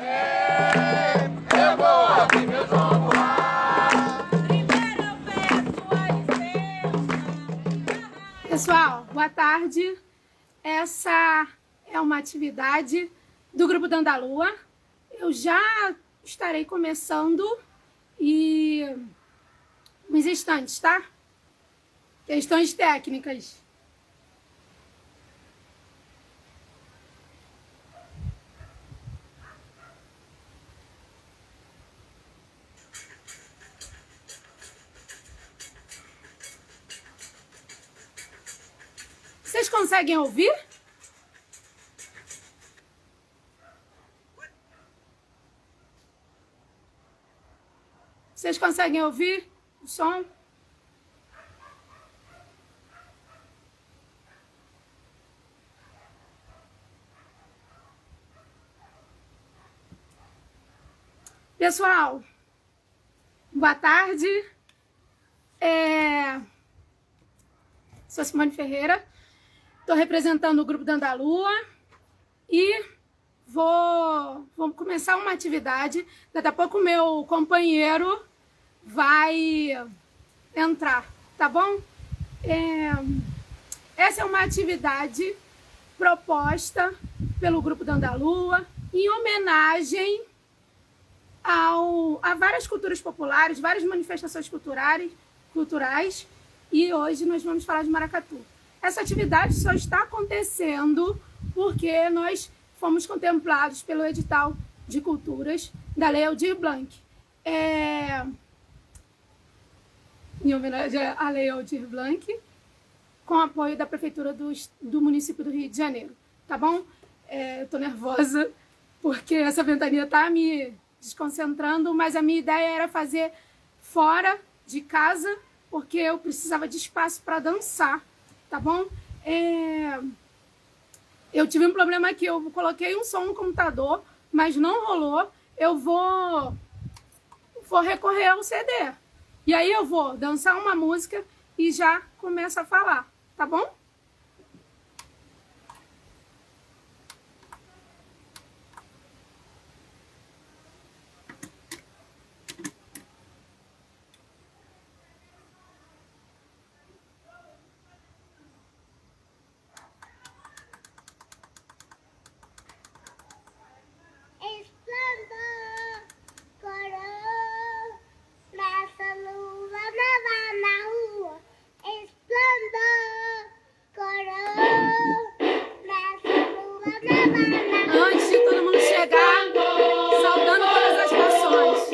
Eu vou abrir meu João Goulart. Primeiro eu peço a licença. Pessoal, boa tarde. Essa é uma atividade do Grupo Dandalua. Eu já estarei começando e uns instantes, tá? Questões técnicas. Vocês conseguem ouvir? Vocês conseguem ouvir o som? Pessoal, boa tarde. Sou Simone Ferreira, estou representando o Grupo Dandalua e vou começar uma atividade. Daqui a pouco meu companheiro vai entrar, tá bom? Essa é uma atividade proposta pelo Grupo Dandalua em homenagem a várias culturas populares, várias manifestações culturais, e hoje nós vamos falar de maracatu. Essa atividade só está acontecendo porque nós fomos contemplados pelo edital de culturas da Lei Aldir Blanc. Em homenagem à Lei Aldir Blanc, com apoio da Prefeitura do município do Rio de Janeiro, tá bom? Eu tô nervosa porque essa ventania tá me desconcentrando, mas a minha ideia era fazer fora de casa, porque eu precisava de espaço para dançar, tá bom? Eu tive um problema aqui, eu coloquei um som no computador, mas não rolou. Eu vou recorrer ao CD. E aí eu vou dançar uma música e já começo a falar, tá bom? Antes de todo mundo chegar, saudando todas as nações.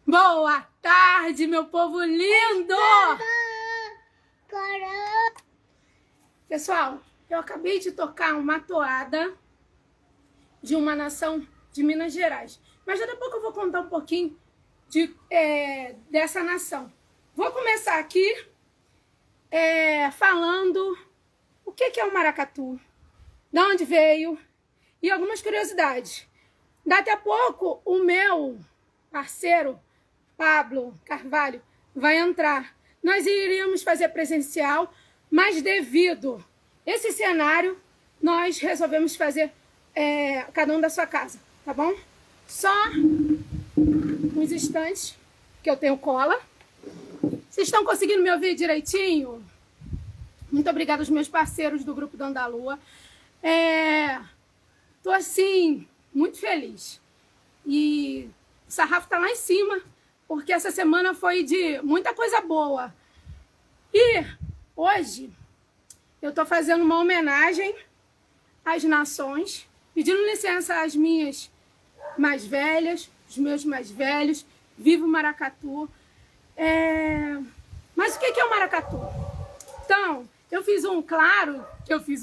Boa tarde, meu povo lindo! Pessoal, eu acabei de tocar uma toada de uma nação de Minas Gerais. Mas daqui a pouco eu vou contar um pouquinho dessa nação. Vou começar aqui falando o que é o maracatu, de onde veio e algumas curiosidades. Daqui a pouco o meu parceiro Pablo Carvalho vai entrar. Nós iríamos fazer presencial, mas devido a esse cenário, nós resolvemos fazer cada um da sua casa. tá bom? Só uns instantes que eu tenho cola. Vocês estão conseguindo me ouvir direitinho? Muito obrigada aos meus parceiros do Grupo da Andalua. Tô assim, muito feliz. E o sarrafo tá lá em cima, porque essa semana foi de muita coisa boa. E hoje eu tô fazendo uma homenagem às nações, pedindo licença às minhas mais velhas, os meus mais velhos. Viva o maracatu. Mas o que é o maracatu? Então, eu fiz um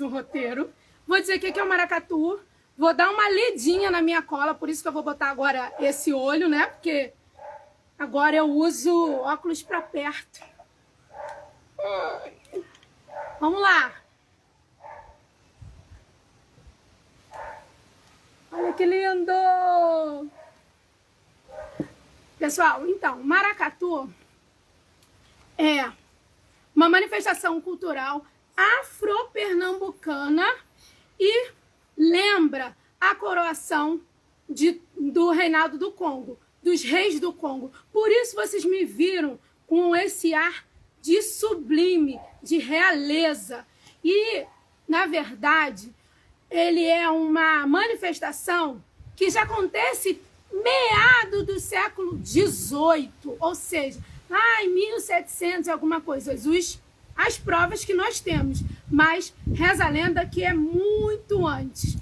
roteiro. Vou dizer o que é o maracatu. Vou dar uma lidinha na minha cola, por isso que eu vou botar agora esse olho, né? Porque agora eu uso óculos para perto. Vamos lá. Olha que lindo! Pessoal, então, maracatu é uma manifestação cultural afro-pernambucana e lembra a coroação do reinado do Congo, dos reis do Congo. Por isso vocês me viram com esse ar de sublime, de realeza. E, na verdade, ele é uma manifestação que já acontece meado do século XVIII, ou seja, lá em 1700 e alguma coisa, as provas que nós temos, mas reza a lenda que é muito antes.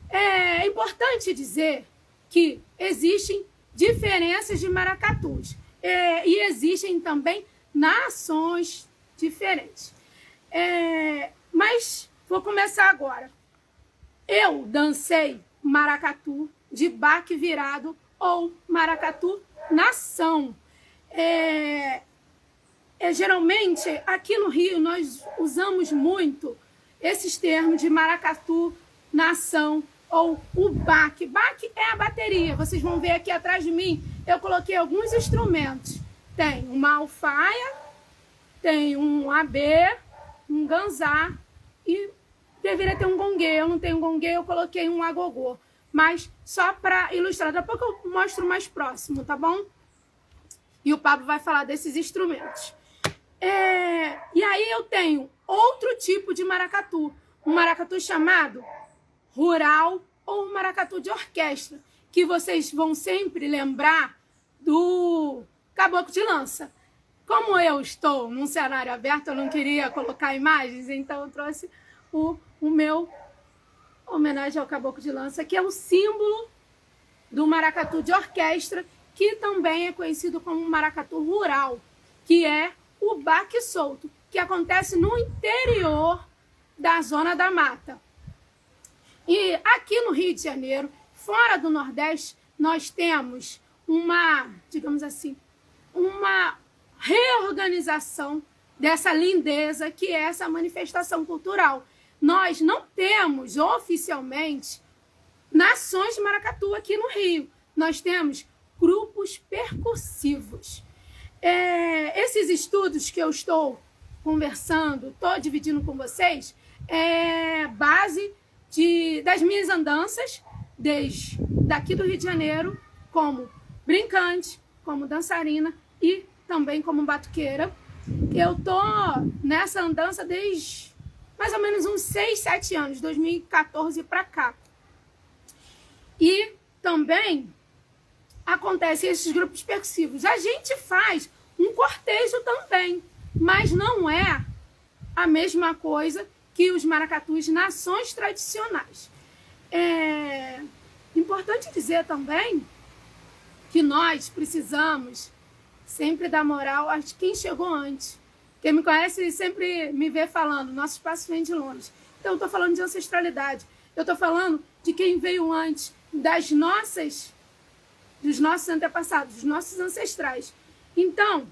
É importante dizer que existem diferenças de maracatus e existem também nações diferentes. Mas vou começar agora. Eu dancei maracatu de baque virado ou maracatu nação. Geralmente, aqui no Rio, nós usamos muito esses termos de maracatu, nação ou o baque. Baque é a bateria. Vocês vão ver aqui atrás de mim, eu coloquei alguns instrumentos. Tem uma alfaia, tem um abê, um ganzá e deveria ter um gongue. Eu não tenho gongue, eu coloquei um agogô. Mas só para ilustrar, daqui a pouco eu mostro mais próximo, tá bom? E o Pablo vai falar desses instrumentos. E aí eu tenho outro tipo de maracatu. Um maracatu chamado rural ou um maracatu de orquestra, que vocês vão sempre lembrar do caboclo de lança. Como eu estou num cenário aberto, eu não queria colocar imagens, então eu trouxe o meu homenagem ao caboclo de lança, que é o símbolo do maracatu de orquestra, que também é conhecido como maracatu rural, que é o baque solto, que acontece no interior da zona da mata. E aqui no Rio de Janeiro, fora do Nordeste, nós temos uma, digamos assim, uma reorganização dessa lindeza que é essa manifestação cultural. Nós não temos oficialmente nações de maracatu aqui no Rio. Nós temos grupos percussivos. Esses estudos que eu estou conversando, estou dividindo com vocês, é base das minhas andanças, desde daqui do Rio de Janeiro, como brincante, como dançarina e também como batuqueira. Eu estou nessa andança desde mais ou menos uns 6, 7 anos, 2014 para cá. E também acontecem esses grupos percussivos. A gente faz um cortejo também, mas não é a mesma coisa que os maracatus nações tradicionais. É importante dizer também que nós precisamos sempre dar moral a quem chegou antes. Quem me conhece sempre me vê falando, nosso espaço vem de longe. Então eu estou falando de ancestralidade. Eu estou falando de quem veio antes, dos nossos antepassados, dos nossos ancestrais. Então,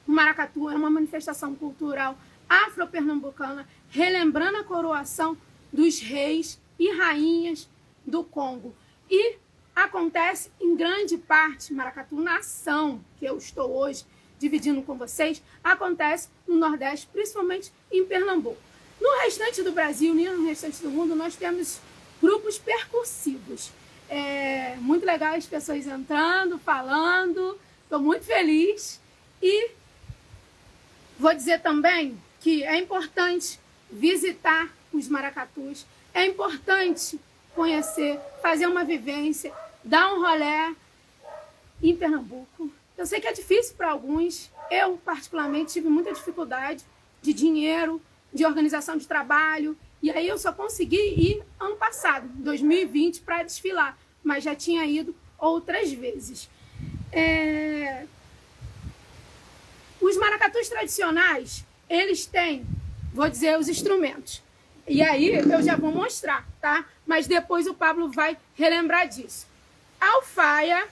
o maracatu é uma manifestação cultural afro-pernambucana, relembrando a coroação dos reis e rainhas do Congo. E acontece em grande parte, maracatu nação, que eu estou hoje dividindo com vocês, acontece no Nordeste, principalmente em Pernambuco. No restante do Brasil e no restante do mundo, nós temos grupos percussivos. Muito legal as pessoas entrando, falando. Estou muito feliz. E vou dizer também que é importante visitar os maracatus. É importante conhecer, fazer uma vivência, dar um rolê em Pernambuco. Eu sei que é difícil para alguns. Eu, particularmente, tive muita dificuldade de dinheiro, de organização de trabalho. E aí eu só consegui ir ano passado, 2020, para desfilar. Mas já tinha ido outras vezes. Os maracatus tradicionais, eles têm, vou dizer, os instrumentos. E aí eu já vou mostrar, tá? Mas depois o Pablo vai relembrar disso. Alfaia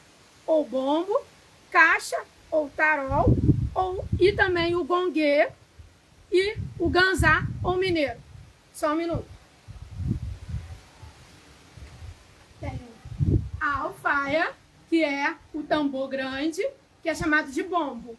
ou bombo, caixa ou tarol, e também o gongue e o ganzá ou mineiro. Só um minuto. Tem a alfaia, que é o tambor grande, que é chamado de bombo.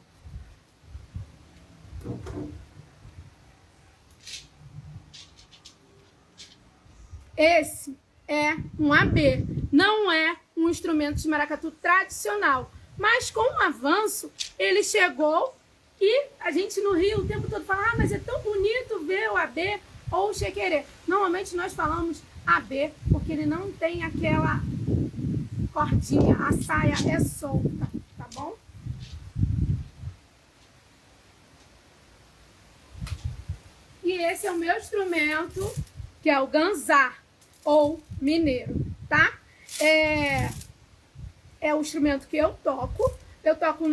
Esse é um AB, não é um instrumento de maracatu tradicional. Mas com o avanço, ele chegou e a gente no Rio o tempo todo fala, mas é tão bonito ver o AB ou o chequerê. Normalmente nós falamos AB porque ele não tem aquela cordinha, a saia é solta, tá bom? E esse é o meu instrumento, que é o ganzá ou mineiro, tá? É o instrumento que eu toco. Eu toco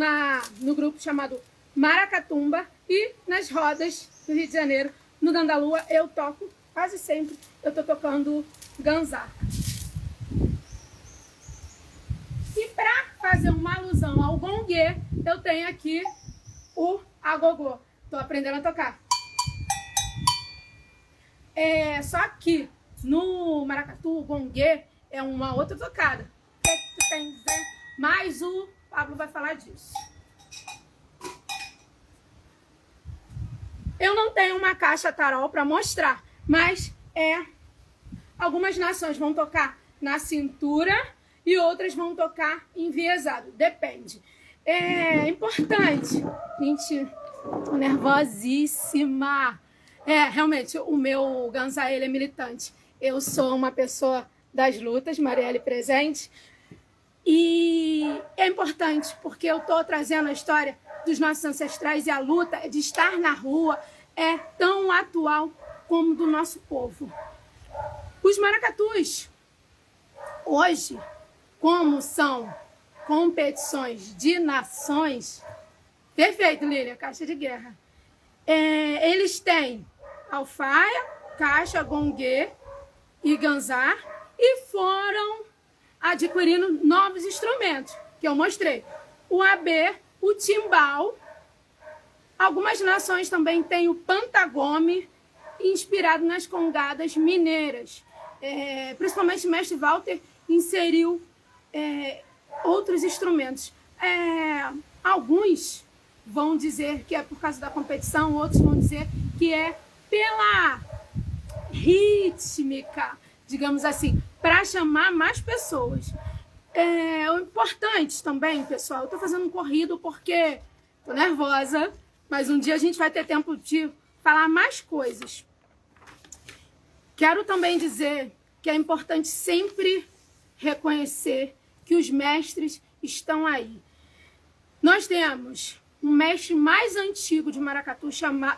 no grupo chamado Maracatumba e nas rodas do Rio de Janeiro, no Gandalua, eu toco quase sempre. Eu tô tocando ganzá. E para fazer uma alusão ao gongue, eu tenho aqui o agogô. Tô aprendendo a tocar. Só que no maracatu, o gongue é uma outra tocada. Mas o Pablo vai falar disso. Eu não tenho uma caixa tarol para mostrar, mas algumas nações vão tocar na cintura e outras vão tocar enviesado, depende. É importante. Gente, tô nervosíssima. Realmente, o meu ganzá, ele é militante. Eu sou uma pessoa das lutas, Marielle presente. E é importante, porque eu estou trazendo a história dos nossos ancestrais e a luta de estar na rua é tão atual como do nosso povo. Os maracatus, hoje, como são competições de nações, perfeito, Lília, caixa de guerra, eles têm alfaia, caixa, gongue e ganzá e foram adquirindo novos instrumentos, que eu mostrei. O AB, o timbal. Algumas nações também têm o pantagome, inspirado nas congadas mineiras. Principalmente o mestre Walter inseriu outros instrumentos. Alguns vão dizer que é por causa da competição, outros vão dizer que é pela rítmica, digamos assim, para chamar mais pessoas. O importante também, pessoal, eu estou fazendo um corrido porque estou nervosa, mas um dia a gente vai ter tempo de falar mais coisas. Quero também dizer que é importante sempre reconhecer que os mestres estão aí. Nós temos um mestre mais antigo de maracatu,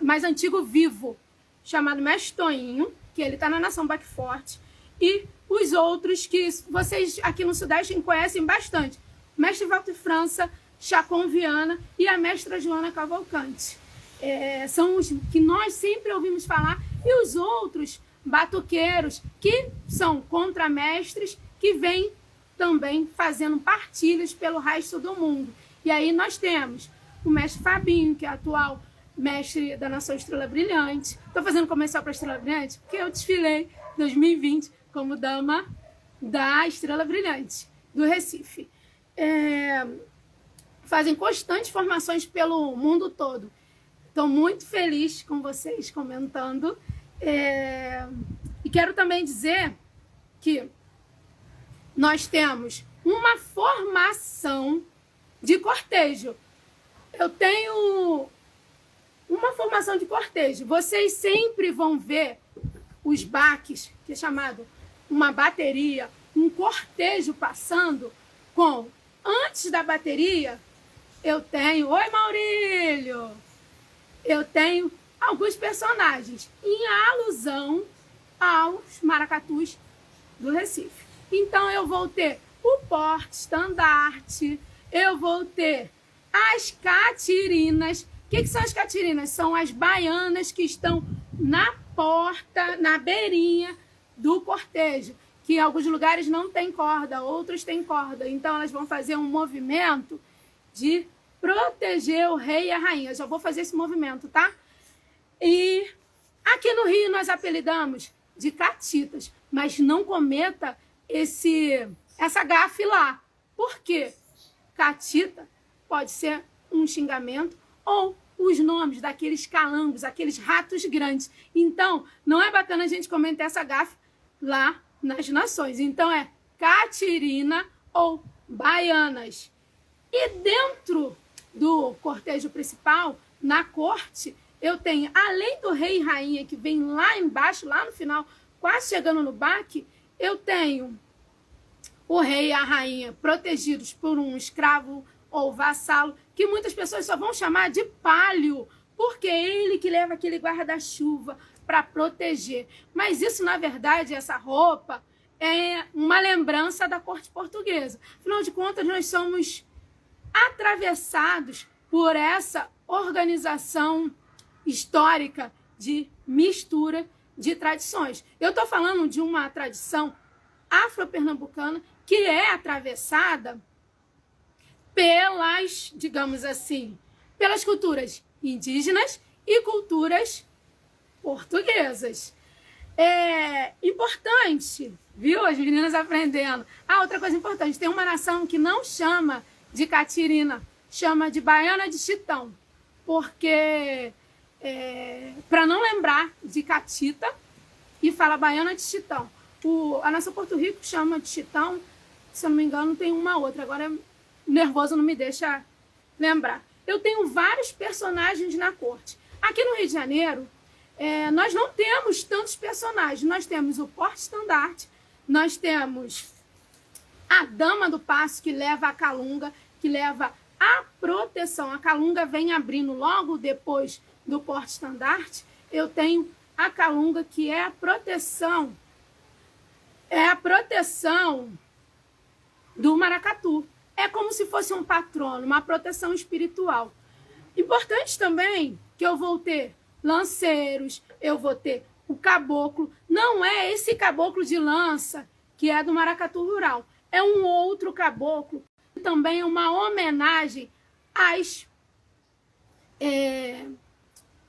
mais antigo vivo, chamado Mestre Toinho, que ele está na Nação Baque Forte, e os outros que vocês aqui no Sudeste conhecem bastante. Mestre Walter França, Chacon Viana e a mestra Joana Cavalcante. São os que nós sempre ouvimos falar, e os outros batuqueiros, que são contramestres, que vêm também fazendo partilhas pelo resto do mundo. E aí nós temos o mestre Fabinho, que é atual mestre da Nação Estrela Brilhante. Estou fazendo comercial para a Estrela Brilhante porque eu desfilei em 2020 como dama da Estrela Brilhante do Recife. Fazem constantes formações pelo mundo todo. Estou muito feliz com vocês comentando. E quero também dizer que nós temos uma formação de cortejo. Eu tenho uma formação de cortejo. Vocês sempre vão ver os baques, que é chamado uma bateria, um cortejo passando com, antes da bateria, eu tenho, oi Maurílio, eu tenho alguns personagens em alusão aos maracatus do Recife. Então eu vou ter o porte-estandarte, eu vou ter as catirinas. O que são as catirinas? São as baianas que estão na porta, na beirinha do cortejo, que em alguns lugares não tem corda, outros têm corda. Então elas vão fazer um movimento de proteger o rei e a rainha. Eu já vou fazer esse movimento, tá? E aqui no Rio nós apelidamos de catitas, mas não cometa essa gafe lá. Por quê? Catita pode ser um xingamento ou os nomes daqueles calangos, aqueles ratos grandes. Então, não é bacana a gente comentar essa gafe lá nas nações. Então, é catirina ou baianas. E dentro do cortejo principal, na corte, eu tenho, além do rei e rainha, que vem lá embaixo, lá no final, quase chegando no baque, eu tenho o rei e a rainha protegidos por um escravo ou vassalo, que muitas pessoas só vão chamar de palio, porque é ele que leva aquele guarda-chuva para proteger. Mas isso, na verdade, essa roupa é uma lembrança da corte portuguesa. Afinal de contas, nós somos atravessados por essa organização histórica de mistura de tradições. Eu estou falando de uma tradição afro-pernambucana que é atravessada pelas, digamos assim, pelas culturas indígenas e culturas portuguesas. É importante, viu? As meninas aprendendo. Ah, outra coisa importante, tem uma nação que não chama de catirina, chama de baiana de chitão, porque para não lembrar de catita e fala baiana de chitão. A nação Porto Rico chama de chitão, se eu não me engano tem uma outra, agora nervoso não me deixa lembrar. Eu tenho vários personagens na corte. Aqui no Rio de Janeiro, nós não temos tantos personagens. Nós temos o porte-estandarte, nós temos a dama do passo, que leva a calunga, que leva a proteção. A calunga vem abrindo logo depois do porte-estandarte. Eu tenho a calunga, que é a proteção. É a proteção do maracatu. É como se fosse um patrono, uma proteção espiritual. Importante também que eu vou ter lanceiros, eu vou ter o caboclo. Não é esse caboclo de lança que é do maracatu rural. É um outro caboclo. Também é uma homenagem às,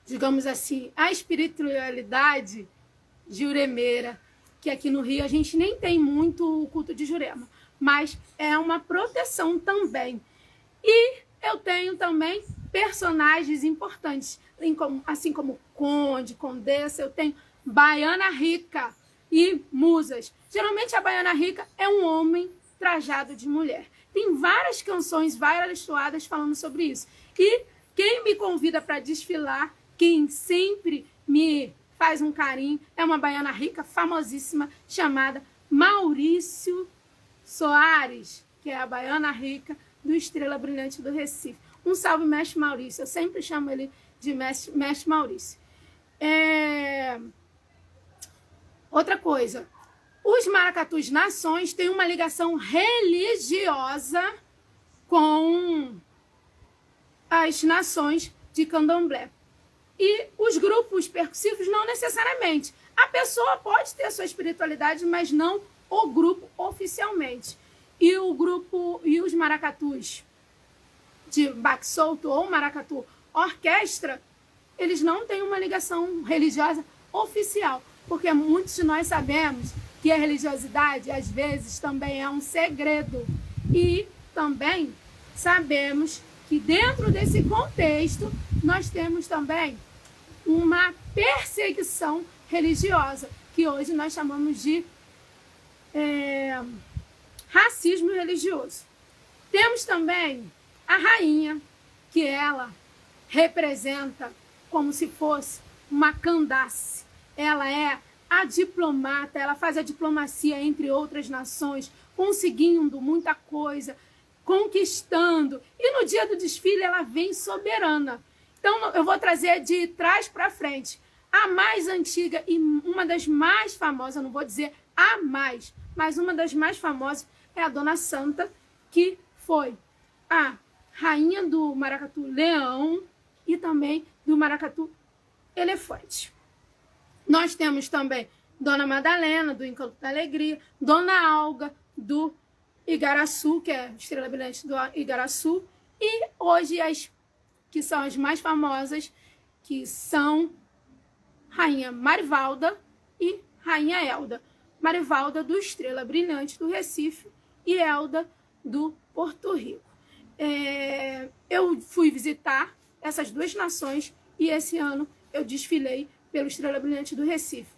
digamos assim, à espiritualidade juremeira, que aqui no Rio a gente nem tem muito o culto de Jurema, mas é uma proteção também. E eu tenho também personagens importantes, assim como conde, condessa. Eu tenho baiana rica e musas. Geralmente a baiana rica é um homem trajado de mulher. Tem várias canções, várias toadas falando sobre isso. E quem me convida para desfilar, quem sempre me faz um carinho, é uma baiana rica famosíssima chamada Maurício Soares, que é a baiana rica do Estrela Brilhante do Recife. Um salve, Mestre Maurício. Eu sempre chamo ele de Mestre Maurício. Outra coisa, os maracatus nações têm uma ligação religiosa com as nações de candomblé. E os grupos percussivos não necessariamente. A pessoa pode ter a sua espiritualidade, mas não o grupo oficialmente. E os maracatus de baque solto ou maracatu orquestra, eles não têm uma ligação religiosa oficial, porque muitos de nós sabemos que a religiosidade às vezes também é um segredo. E também sabemos que dentro desse contexto nós temos também uma perseguição religiosa, que hoje nós chamamos de racismo religioso. Temos também a rainha, que ela representa como se fosse uma Candace. Ela é a diplomata, ela faz a diplomacia entre outras nações, conseguindo muita coisa, conquistando. E no dia do desfile ela vem soberana. Então eu vou trazer de trás para frente. A mais antiga e uma das mais famosas, não vou dizer a mais, mas uma das mais famosas é a Dona Santa, que foi a rainha do maracatu leão e também do maracatu elefante. Nós temos também Dona Madalena, do Encanto da Alegria, Dona Alga, do Igaraçu, que é a estrela brilhante do Igaraçu, e hoje as que são as mais famosas, que são Rainha Marivalda e Rainha Elda. Marivalda do Estrela Brilhante do Recife e Elda do Porto Rico. Eu fui visitar essas duas nações e esse ano eu desfilei pelo Estrela Brilhante do Recife.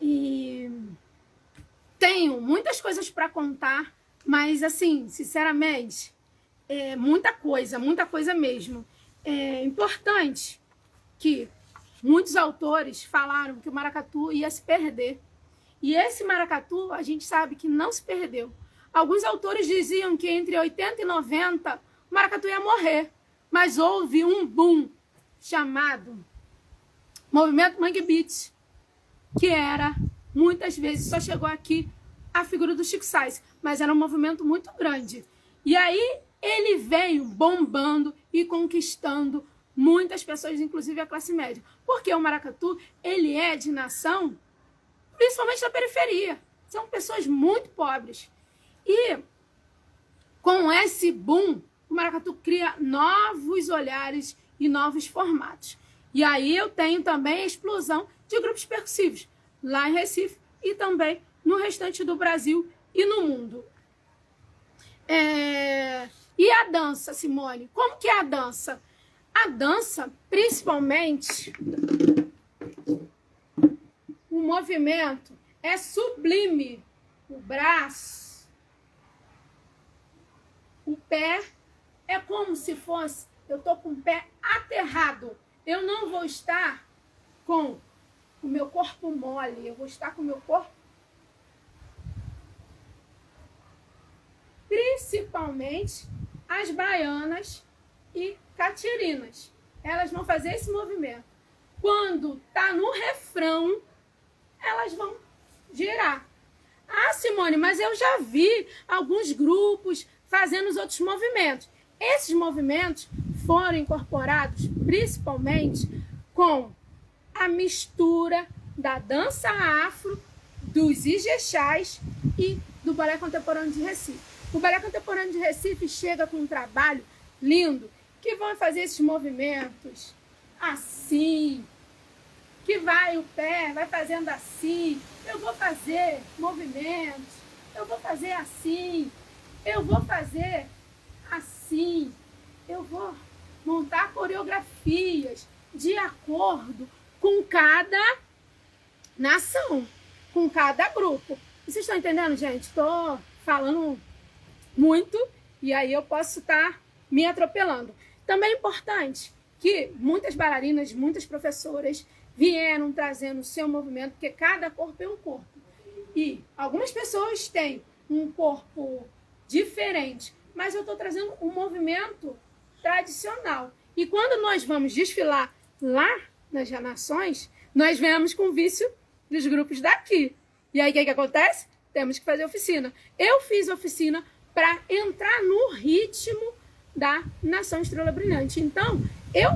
E tenho muitas coisas para contar, mas assim, sinceramente, muita coisa mesmo. É importante que muitos autores falaram que o maracatu ia se perder. E esse maracatu, a gente sabe que não se perdeu. Alguns autores diziam que entre 80 e 90 o maracatu ia morrer. Mas houve um boom chamado Movimento Mangue Beat, que era, muitas vezes, só chegou aqui a figura do Chico Sainz, mas era um movimento muito grande. E aí ele veio bombando e conquistando muitas pessoas, inclusive a classe média. Porque o maracatu, ele é de nação, principalmente da periferia. São pessoas muito pobres. E com esse boom, o maracatu cria novos olhares e novos formatos. E aí eu tenho também a explosão de grupos percussivos, lá em Recife e também no restante do Brasil e no mundo. E a dança, Simone? Como que é a dança? A dança, principalmente, o movimento é sublime. O braço, o pé, é como se fosse, eu estou com o pé aterrado. Eu não vou estar com o meu corpo mole, eu vou estar com o meu corpo. Principalmente as baianas e catirinas. Elas vão fazer esse movimento. Quando tá no refrão, elas vão girar. Ah, Simone, mas eu já vi alguns grupos fazendo os outros movimentos. Esses movimentos foram incorporados principalmente com a mistura da dança afro, dos ijexás e do Balé Contemporâneo de Recife. O Balé Contemporâneo de Recife chega com um trabalho lindo, que vão fazer esses movimentos assim, que vai o pé, vai fazendo assim, eu vou fazer movimentos, eu vou fazer assim, eu vou fazer assim, eu vou montar coreografias de acordo com cada nação, com cada grupo. Vocês estão entendendo, gente? Estou falando muito e aí eu posso estar me atropelando. Também é importante que muitas bailarinas, muitas professoras vieram trazendo o seu movimento, porque cada corpo é um corpo. E algumas pessoas têm um corpo diferente, mas eu estou trazendo um movimento tradicional. E quando nós vamos desfilar lá nas nações, nós vemos com o vício dos grupos daqui. E aí o que acontece? Temos que fazer oficina. Eu fiz oficina para entrar no ritmo da Nação Estrela Brilhante. Então, eu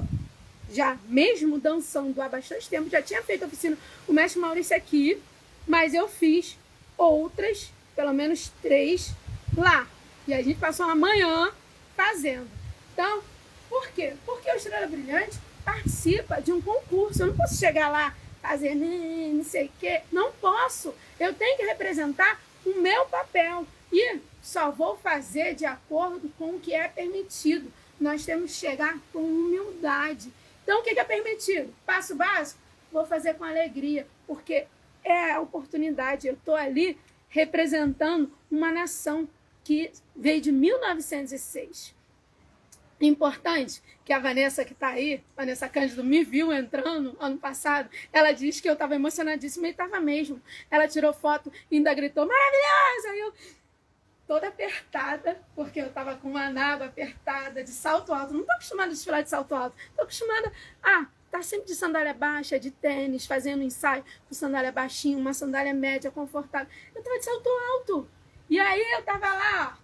já mesmo dançando há bastante tempo, já tinha feito oficina com o mestre Maurício aqui, mas eu fiz outras, pelo menos 3 lá. E a gente passou a manhã fazendo. Então, por quê? Porque o Estrela Brilhante participa de um concurso. Eu não posso chegar lá fazer não sei o quê. Não posso. Eu tenho que representar o meu papel. E só vou fazer de acordo com o que é permitido. Nós temos que chegar com humildade. Então, o que é permitido? Passo básico? Vou fazer com alegria, porque é a oportunidade. Eu estou ali representando uma nação que veio de 1906. Importante que a Vanessa, que está aí, Vanessa Cândido, me viu entrando ano passado. Ela disse que eu estava emocionadíssima e estava mesmo. Ela tirou foto e ainda gritou, maravilhosa! Aí eu, toda apertada, porque eu estava com uma naba apertada, de salto alto. Não estou acostumada a desfilar de salto alto. Estou acostumada a estar sempre de sandália baixa, de tênis, fazendo ensaio com sandália baixinha, uma sandália média, confortável. Eu estava de salto alto. E aí eu estava lá,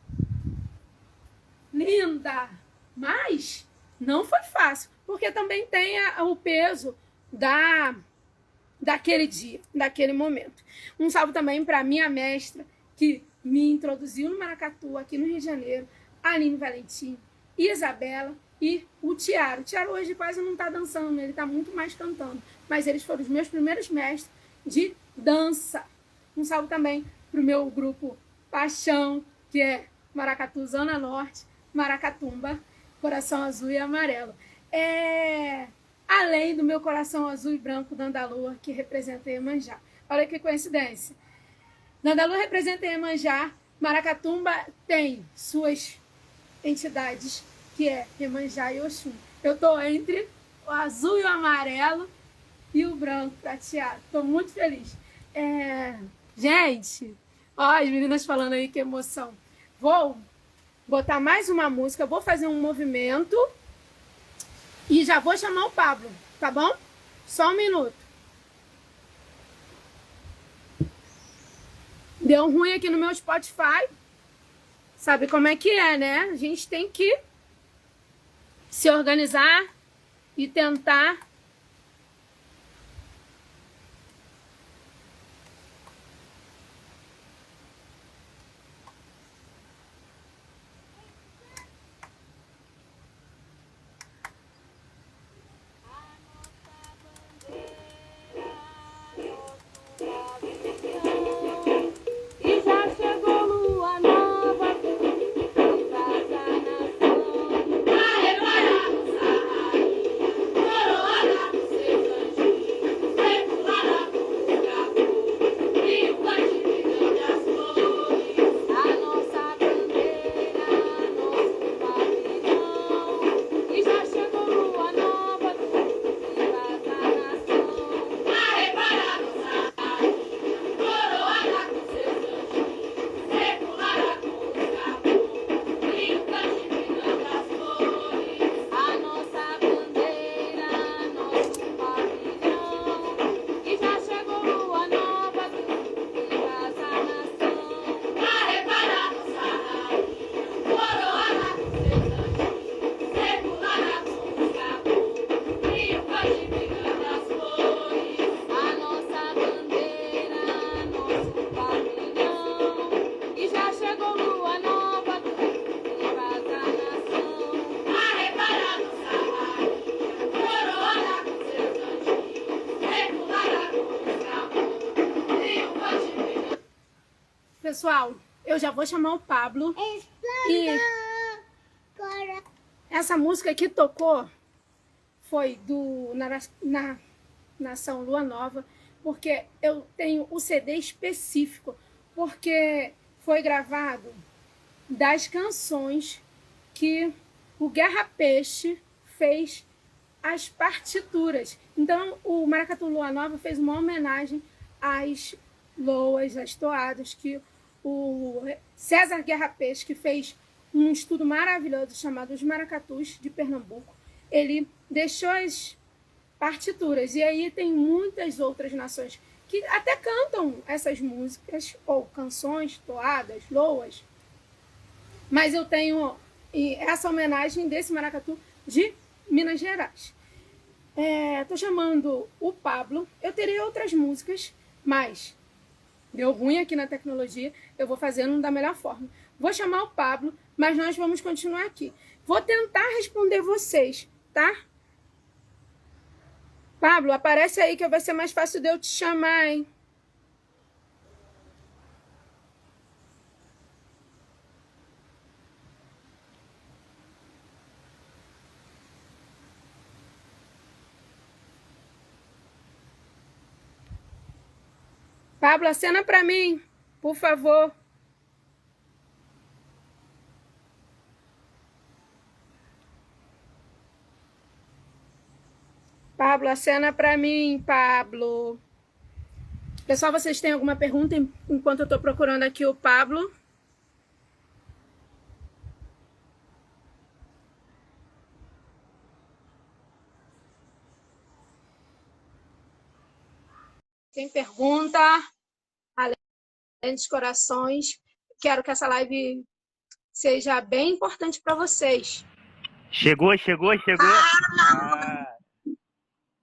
linda. Mas não foi fácil, porque também tem o peso daquele dia, daquele momento. Um salve também para minha mestra, que me introduziu no maracatu, aqui no Rio de Janeiro, a Aline Valentim, Isabela e o Tiaro. O Tiaro hoje quase não está dançando, ele está muito mais cantando. Mas eles foram os meus primeiros mestres de dança. Um salve também para o meu grupo Paixão, que é Maracatu Zona Norte, Maracatumba, Coração Azul e Amarelo. Além do meu coração azul e branco da Andalua, que representa Iemanjá. Olha que coincidência. Andalua representa Iemanjá, Maracatumba tem suas entidades, que é Iemanjá e Oxum. Eu estou entre o azul e o amarelo e o branco prateado. Estou muito feliz. Gente, ó, as meninas falando aí que emoção. Vou botar mais uma música, vou fazer um movimento e já vou chamar o Pablo, tá bom? Só um minuto. Deu ruim aqui no meu Spotify. Sabe como é que é, né? A gente tem que se organizar e tentar Pessoal, eu já vou chamar o Pablo. E essa música que tocou foi na Nação Lua Nova, porque eu tenho o CD específico, porque foi gravado das canções que o Guerra Peixe fez as partituras. Então, o Maracatu Lua Nova fez uma homenagem às loas, às toadas, que o César Guerra Peixe, que fez um estudo maravilhoso chamado Os Maracatus de Pernambuco, ele deixou as partituras. E aí tem muitas outras nações que até cantam essas músicas, ou canções, toadas, loas. Mas eu tenho essa homenagem desse maracatu de Minas Gerais. Tô chamando o Pablo. Eu teria outras músicas, mas deu ruim aqui na tecnologia. Eu vou fazendo da melhor forma. Vou chamar o Pablo, mas nós vamos continuar aqui. Vou tentar responder vocês, tá? Pablo, aparece aí que vai ser mais fácil de eu te chamar, hein? Pablo, acena pra mim, por favor. Pablo, acena para mim, Pablo. Pessoal, vocês têm alguma pergunta enquanto eu estou procurando aqui o Pablo? Tem pergunta? Além dos corações, quero que essa live seja bem importante para vocês. Chegou. Ah,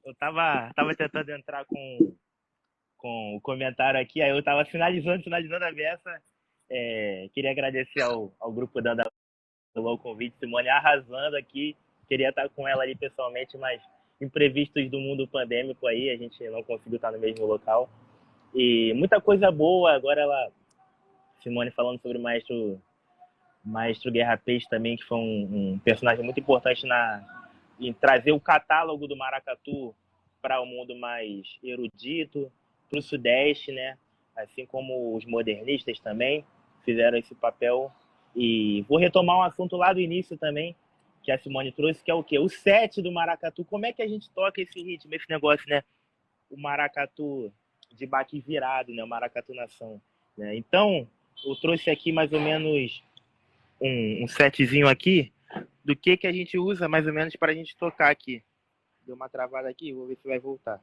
eu tava tentando entrar com o comentário aqui, aí eu tava finalizando a beça. Queria agradecer ao grupo da pelo convite, Simone arrasando aqui. Queria estar com ela ali pessoalmente, mas imprevistos do mundo pandêmico aí, a gente não conseguiu estar no mesmo local. E muita coisa boa. Agora Simone falando sobre o Maestro Guerra Peixe também, que foi um personagem muito importante em trazer o catálogo do maracatu para o mundo mais erudito, para o Sudeste, né? Assim como os modernistas também fizeram esse papel. E vou retomar um assunto lá do início também, que a Simone trouxe, que é o quê? O set do maracatu. Como é que a gente toca esse ritmo, esse negócio, né? O maracatu de baque virado, né? O maracatu nação. Né? Então, eu trouxe aqui mais ou menos um setzinho aqui do que a gente usa mais ou menos para a gente tocar aqui. Deu uma travada aqui, vou ver se vai voltar.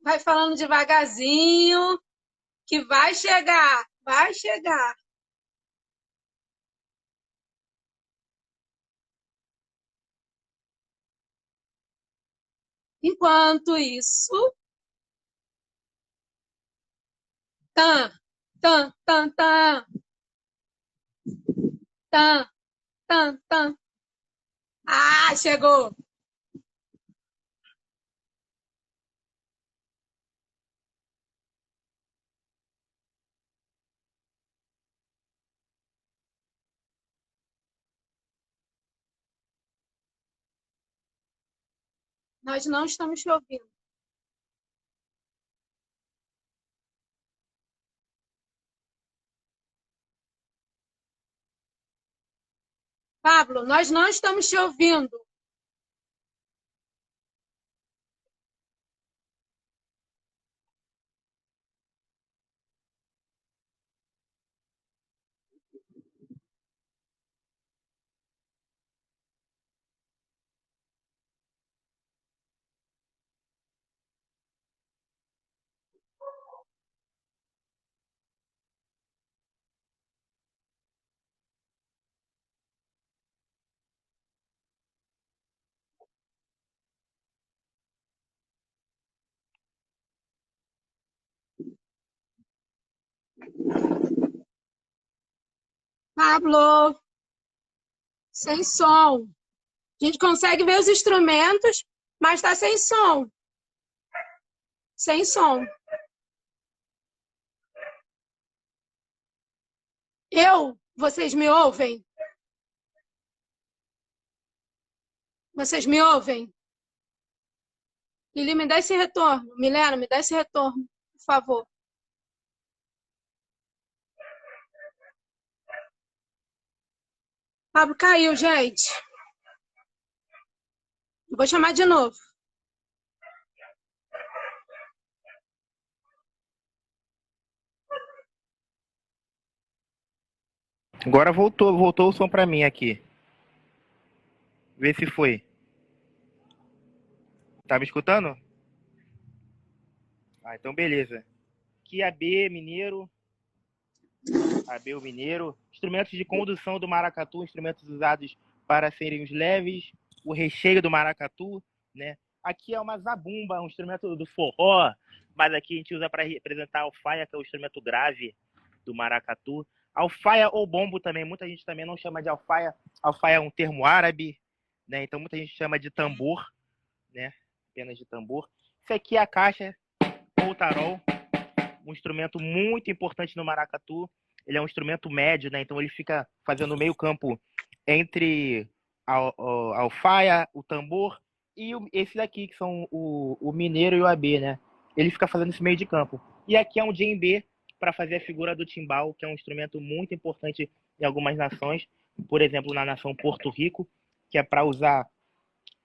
Vai falando devagarzinho, que vai chegar, vai chegar. Enquanto isso, tan, tan, tan, tan, tan, tan, tan. Ah, chegou. Nós não estamos te ouvindo. Pablo, nós não estamos te ouvindo. Pablo, sem som. A gente consegue ver os instrumentos, mas está sem som. Sem som. Vocês me ouvem? Vocês me ouvem? Lili, me dá esse retorno. Milena, me dá esse retorno, por favor. Pablo caiu, gente. Vou chamar de novo. Agora voltou o som para mim aqui. Vê se foi. Tá me escutando? Ah, então beleza. Aqui AB Mineiro. AB o Mineiro. Instrumentos de condução do maracatu, instrumentos usados para serem os leves, o recheio do maracatu, né? Aqui é uma zabumba, um instrumento do forró, mas aqui a gente usa para representar a alfaia, que é o instrumento grave do maracatu. Alfaia ou bombo também, muita gente também não chama de alfaia. Alfaia é um termo árabe, né? Então muita gente chama de tambor, né? Apenas de tambor. Isso aqui é a caixa ou tarol, um instrumento muito importante no maracatu. Ele é um instrumento médio, né? Então ele fica fazendo meio campo entre a alfaia, o tambor e esse daqui, que são o mineiro e o AB, né? Ele fica fazendo esse meio de campo. E aqui é um djembe para fazer a figura do timbal, que é um instrumento muito importante em algumas nações, por exemplo, na nação Porto Rico, que é para usar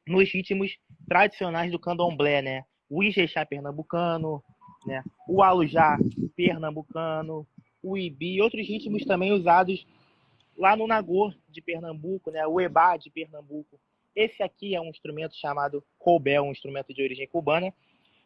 nos ritmos tradicionais do candomblé, né? O ijexá pernambucano, né? O alujá pernambucano, o ibi e outros ritmos também usados lá no Nagô de Pernambuco, né? O ebá de Pernambuco. Esse aqui é um instrumento chamado cobel, um instrumento de origem cubana,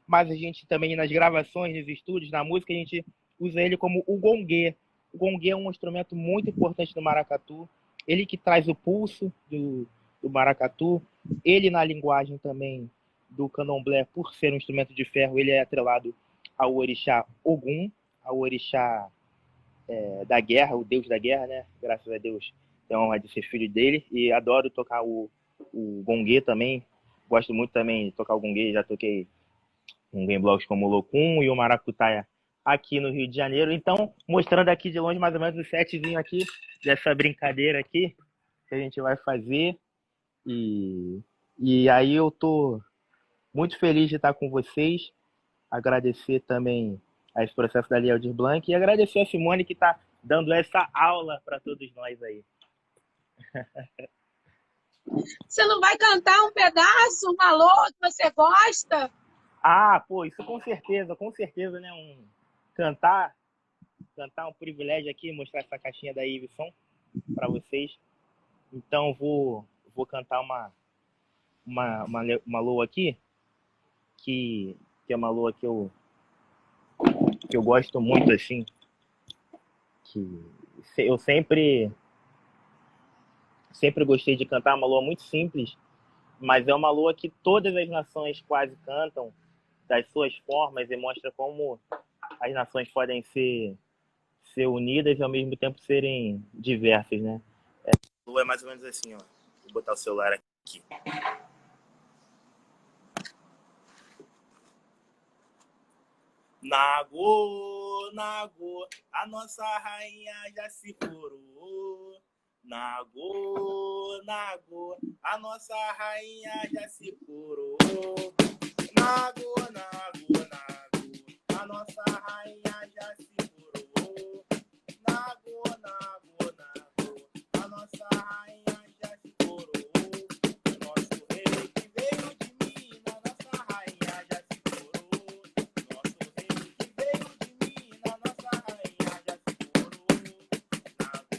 mas a gente também nas gravações, nos estúdios, na música, a gente usa ele como o gongue. O gongue é um instrumento muito importante do maracatu, ele que traz o pulso do maracatu, ele na linguagem também do candomblé, por ser um instrumento de ferro, ele é atrelado ao orixá Ogum, ao orixá da guerra, o deus da guerra, né? Graças a Deus tenho a honra de ser filho dele e adoro tocar o gongue também. Gosto muito também de tocar o gongue, já toquei em blocos como o Locum e o Maracutaia aqui no Rio de Janeiro. Então, mostrando aqui de longe mais ou menos o setzinho aqui dessa brincadeira aqui que a gente vai fazer. E aí eu tô muito feliz de estar com vocês. Agradecer também a esse processo da Lei Aldir Blanc e agradecer a Simone que está dando essa aula para todos nós aí. Você não vai cantar um pedaço, uma alô que você gosta? Ah, pô, isso com certeza, né? Cantar um privilégio aqui, mostrar essa caixinha da Iveson para vocês. Então vou cantar uma loa aqui, que é uma loa que eu gosto muito, assim, que eu sempre gostei de cantar, uma loa muito simples, mas é uma loa que todas as nações quase cantam, das suas formas, e mostra como as nações podem ser unidas e ao mesmo tempo serem diversas, né? A loa é mais ou menos assim, ó. Vou botar o celular aqui. Nagô, Nagô, a nossa rainha já se coroou. Nagô, Nagô, a nossa rainha já se coroou. Nagô, Nagô, Nagô, a nossa rainha já se coroou. Nagô, Nagô, Nagô, a nossa rainha já se coroou. Nosso rei que veio de Minas, nossa rainha já se coroou. Nosso rei que veio de Minas, nossa rainha já se coroou. Nagô,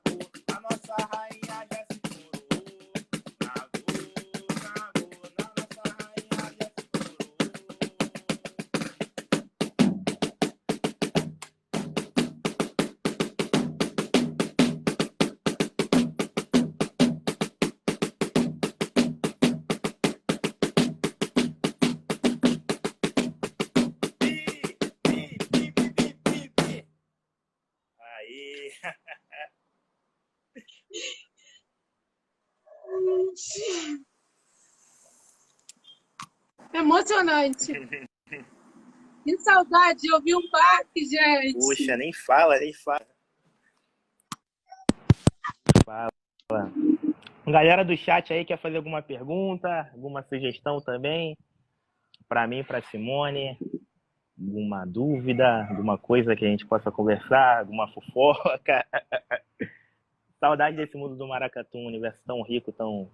Nagô, a nossa rainha já se coroou. Nagô, Nagô, a nossa rainha já se Aí. Emocionante. Que saudade de ouvir um baque, gente. Puxa, nem fala. Galera do chat aí quer fazer alguma pergunta, alguma sugestão também? Para mim, para Simone? Alguma dúvida, alguma coisa que a gente possa conversar, alguma fofoca? Saudade desse mundo do maracatu, um universo tão rico, tão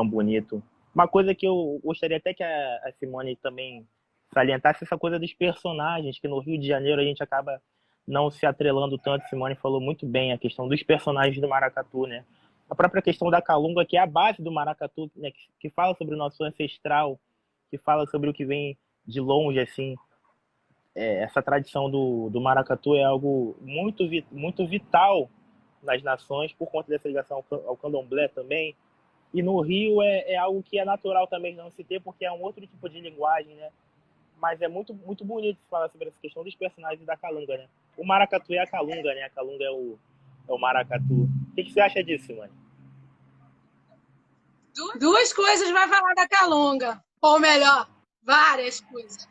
bonito. Uma coisa que eu gostaria até que a Simone também salientasse, essa coisa dos personagens, que no Rio de Janeiro a gente acaba não se atrelando tanto. Simone falou muito bem a questão dos personagens do maracatu, né? A própria questão da calunga, que é a base do maracatu, né? Que fala sobre o nosso ancestral, que fala sobre o que vem de longe, assim. Essa tradição do maracatu é algo muito vital nas nações, por conta dessa ligação ao candomblé também. E no Rio é algo que é natural também não se ter, porque é um outro tipo de linguagem, né? Mas é muito bonito falar sobre essa questão dos personagens da calunga, né? O maracatu é a calunga, né? A calunga é o maracatu. O que você acha disso, mano? Duas coisas vai falar da calunga. Ou melhor, várias coisas.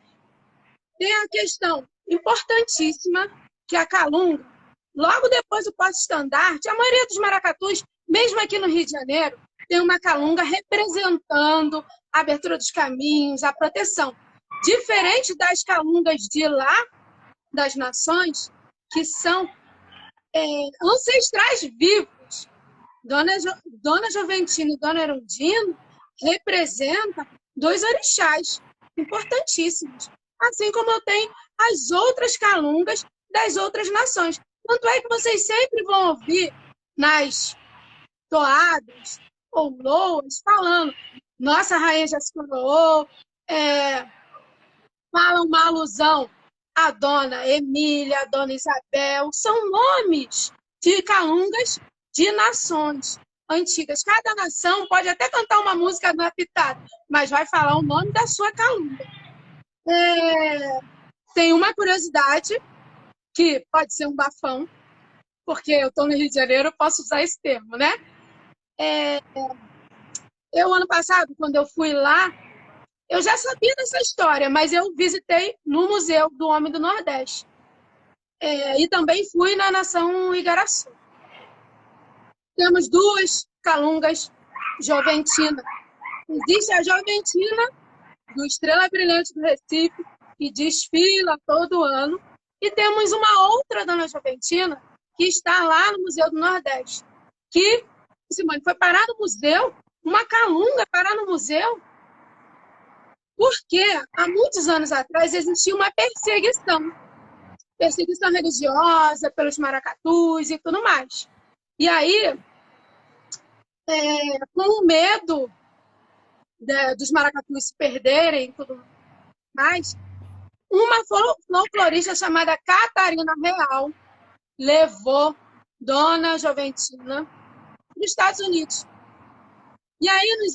Tem a questão importantíssima que a calunga, logo depois do passo-estandarte, a maioria dos maracatus, mesmo aqui no Rio de Janeiro, tem uma calunga representando a abertura dos caminhos, a proteção. Diferente das calungas de lá, das nações, que são Ancestrais vivos, Dona Juventina e Dona Erundina representam dois orixás importantíssimos, assim como eu tenho as outras calungas das outras nações. Tanto é que vocês sempre vão ouvir nas toadas ou loas falando nossa rainha já se coroou, fala uma alusão à Dona Emília, à Dona Isabel, são nomes de calungas de nações antigas. Cada nação pode até cantar uma música na pitada, mas vai falar o nome da sua calunga. Tem uma curiosidade, que pode ser um bafão, porque eu estou no Rio de Janeiro, eu posso usar esse termo, né? Eu, ano passado, quando eu fui lá, eu já sabia dessa história, mas eu visitei no Museu do Homem do Nordeste. E também fui na Nação Igaraçu. Temos duas calungas Joventina. Existe a Joventina, do Estrela Brilhante do Recife, que desfila todo ano. E temos uma outra Dona Joventina, que está lá no Museu do Nordeste. Que, Simone, foi parar no museu, uma calunga parar no museu, porque há muitos anos atrás existia uma perseguição religiosa pelos maracatus e tudo mais. E aí, com o medo dos maracatus se perderem e tudo mais, uma folclorista chamada Catarina Real levou Dona Joventina para os Estados Unidos. E aí, no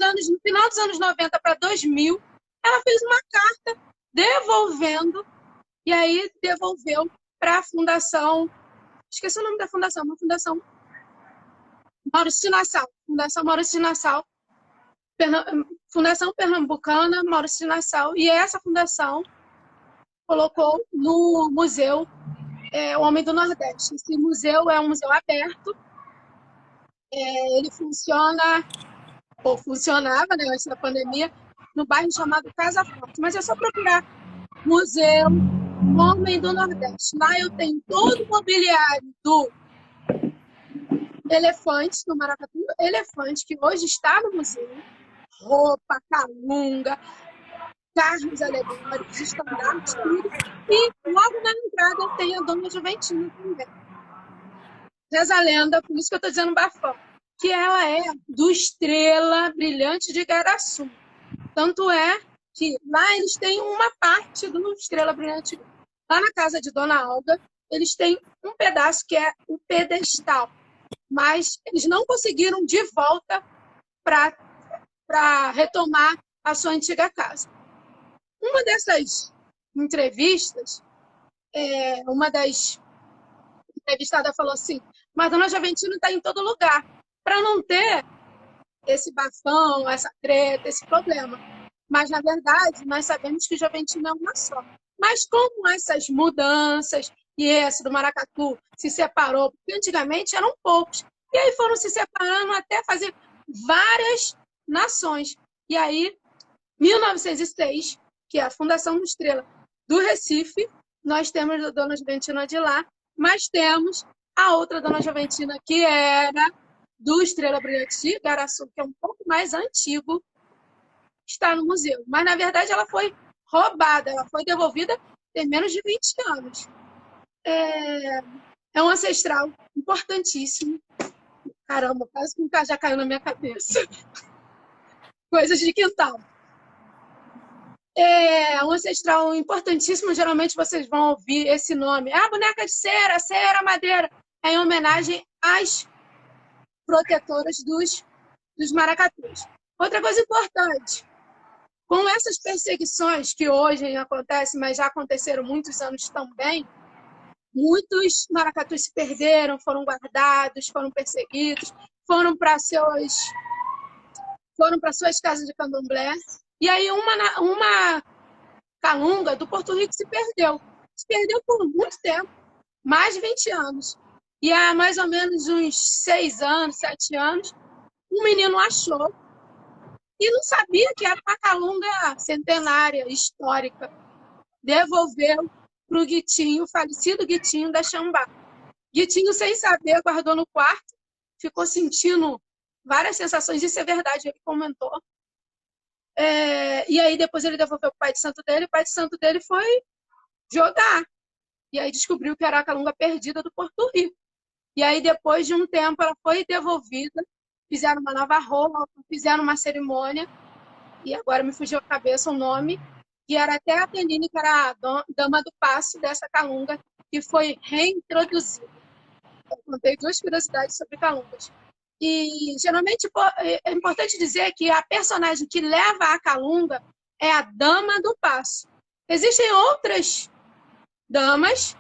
final dos anos 90 para 2000, ela fez uma carta devolvendo, e aí devolveu para a fundação, esqueci o nome da fundação, uma fundação Maurício de Nassau, Fundação Maurício de Nassau, Fundação Pernambucana Maurício de Nassau, e essa fundação colocou no Museu Homem do Nordeste. Esse museu é um museu aberto, ele funciona, ou funcionava, né, antes da pandemia, no bairro chamado Casa Forte. Mas é só procurar Museu Homem do Nordeste. Lá eu tenho todo o mobiliário do elefante, do maracatu, elefante, que hoje está no museu. Roupa, calunga, carros alegóricos, estandartes, tudo. E logo na entrada tem a Dona Juventina também. Reza a lenda, por isso que eu estou dizendo bafão, que ela é do Estrela Brilhante de Igaraçu. Tanto é que lá eles têm uma parte do Estrela Brilhante. Lá na casa de Dona Alda, eles têm um pedaço que é o pedestal. Mas eles não conseguiram de volta para retomar a sua antiga casa. Uma dessas entrevistas, uma das entrevistadas falou assim, mas Dona Joventina está em todo lugar, para não ter esse bafão, essa treta, esse problema. Mas, na verdade, nós sabemos que Joventina é uma só. Mas como essas mudanças, e esse do maracatu se separou, porque antigamente eram poucos, e aí foram se separando até fazer várias nações. E aí, 1906, que é a Fundação do Estrela do Recife, nós temos a Dona Joventina de lá, mas temos a outra Dona Joventina, que era do Estrela Brilhante de Igaraçu, que é um pouco mais antigo, está no museu. Mas, na verdade, ela foi roubada, ela foi devolvida tem menos de 20 anos. É um ancestral importantíssimo. Caramba, quase que um já caiu na minha cabeça. Coisas de quintal. É um ancestral importantíssimo, geralmente vocês vão ouvir esse nome. A boneca de cera, cera, madeira. É em homenagem às protetoras dos maracatus. Outra coisa importante, com essas perseguições que hoje acontecem, mas já aconteceram muitos anos também, muitos maracatus se perderam, foram guardados, foram perseguidos, foram para suas casas de candomblé. E aí uma calunga do Porto Rico se perdeu. Se perdeu por muito tempo, mais de 20 anos. E há mais ou menos uns 6 anos, 7 anos, um menino achou e não sabia que era uma calunga centenária, histórica. Devolveu para o Guitinho, o falecido Guitinho da Xambá. Guitinho, sem saber, guardou no quarto, ficou sentindo várias sensações, isso é verdade, ele comentou. E aí depois ele devolveu para o pai de santo dele, o pai de santo dele foi jogar. E aí descobriu que era a calunga perdida do Porto Rico. E aí depois de um tempo ela foi devolvida, fizeram uma nova roupa, fizeram uma cerimônia, e agora me fugiu a cabeça o nome, que era até a Penine, que era a dama do passo dessa calunga, que foi reintroduzida. Eu contei 2 curiosidades sobre calungas. E geralmente é importante dizer que a personagem que leva a calunga é a dama do passo. Existem outras damas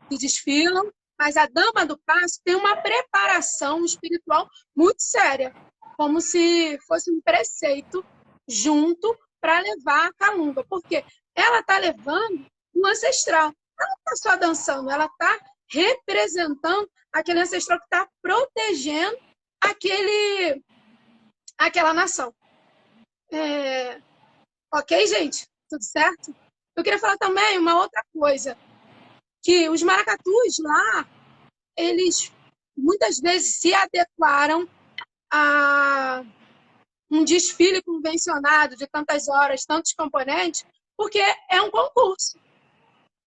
que desfilam, mas a dama do passo tem uma preparação espiritual muito séria, como se fosse um preceito junto para levar a calunga, porque ela está levando um ancestral. Ela não está só dançando, ela está representando aquele ancestral que está protegendo aquela nação. Ok, gente? Tudo certo? Eu queria falar também uma outra coisa, que os maracatus lá, eles muitas vezes se adequaram a um desfile convencionado de tantas horas, tantos componentes, porque é um concurso,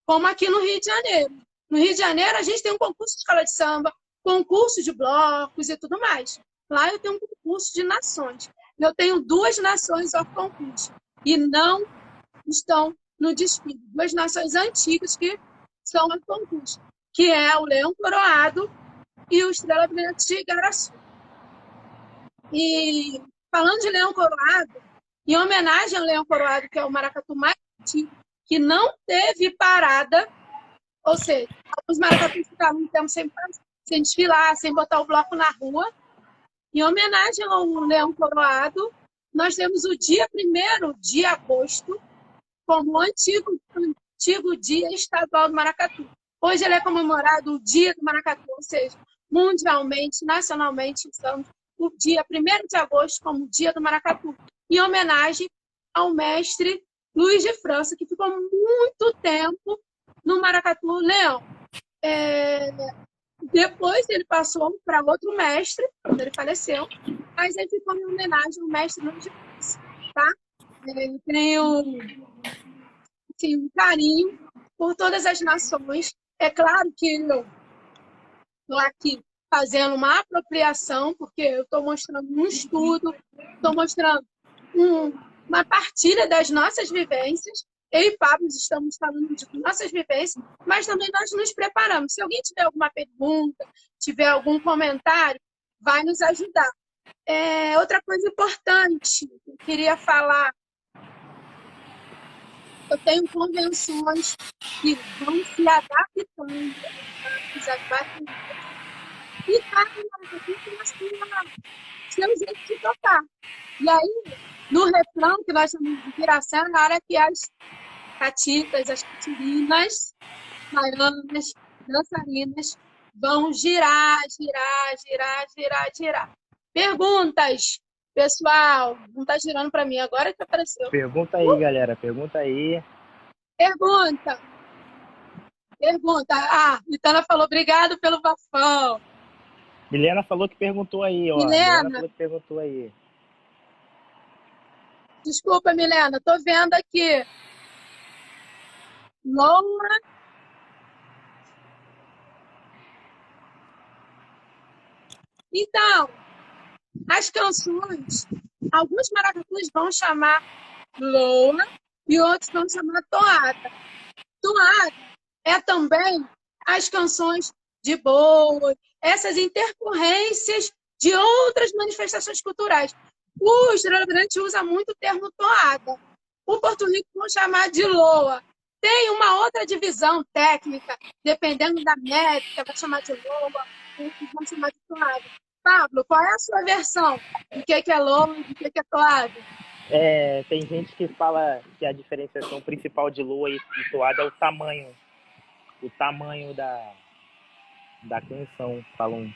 como aqui no Rio de Janeiro. No Rio de Janeiro, a gente tem um concurso de escola de samba, concurso de blocos e tudo mais. Lá eu tenho um concurso de nações. Eu tenho 2 nações ao concurso e não estão no desfile. 2 nações antigas que são ao concurso, que é o Leão Coroado e o Estrela Brilhante de Igaraçu. E falando de Leão Coroado, em homenagem ao Leão Coroado, que é o maracatu mais antigo, que não teve parada, ou seja, os maracatus ficaram um tempo sem desfilar, sem botar o bloco na rua. Em homenagem ao Leão Coroado, nós temos o dia 1º de agosto como o antigo Dia Estadual do Maracatu. Hoje ele é comemorado o Dia do Maracatu, ou seja, mundialmente, nacionalmente, usamos o dia 1º de agosto como Dia do Maracatu, em homenagem ao mestre Luiz de França, que ficou muito tempo no Maracatu Leão. Depois ele passou para outro mestre, quando ele faleceu, mas ele ficou em homenagem ao mestre Luiz de França. Tá? Eu tenho um carinho por todas as nações. É claro que eu estou aqui fazendo uma apropriação, porque eu estou mostrando um estudo, estou mostrando uma partilha das nossas vivências. Eu e Pablo estamos falando de nossas vivências, mas também nós nos preparamos. Se alguém tiver alguma pergunta, tiver algum comentário, vai nos ajudar. Outra coisa importante que eu queria falar, eu tenho convenções que vão se adaptando às baterias. E cada maracatu tem seu jeito de tocar. E aí, no refrão, que nós chamamos de viração, na hora que as catitas, as catirinas, baianas, dançarinas, vão girar, girar, girar, girar, girar. Perguntas, pessoal. Não está girando para mim agora que apareceu. Pergunta aí, galera. Pergunta aí. Pergunta. Itana falou, obrigado pelo bafão. Milena falou que perguntou aí, ó. Milena falou que perguntou aí. Desculpa, Milena, tô vendo aqui. Lola. Então, as canções, alguns maracatus vão chamar Lola e outros vão chamar toada. Toada é também as canções de boi, essas intercorrências de outras manifestações culturais. O Estrela Brilhante usa muito o termo toada. O Porto Rico vão chamar de loa. Tem uma outra divisão técnica, dependendo da métrica, vai chamar de loa, outros vão chamar de toada. Pablo, qual é a sua versão? Do que é loa e do que é toada? Tem gente que fala que a diferenciação principal de loa e toada é o tamanho. O tamanho da canção. Falam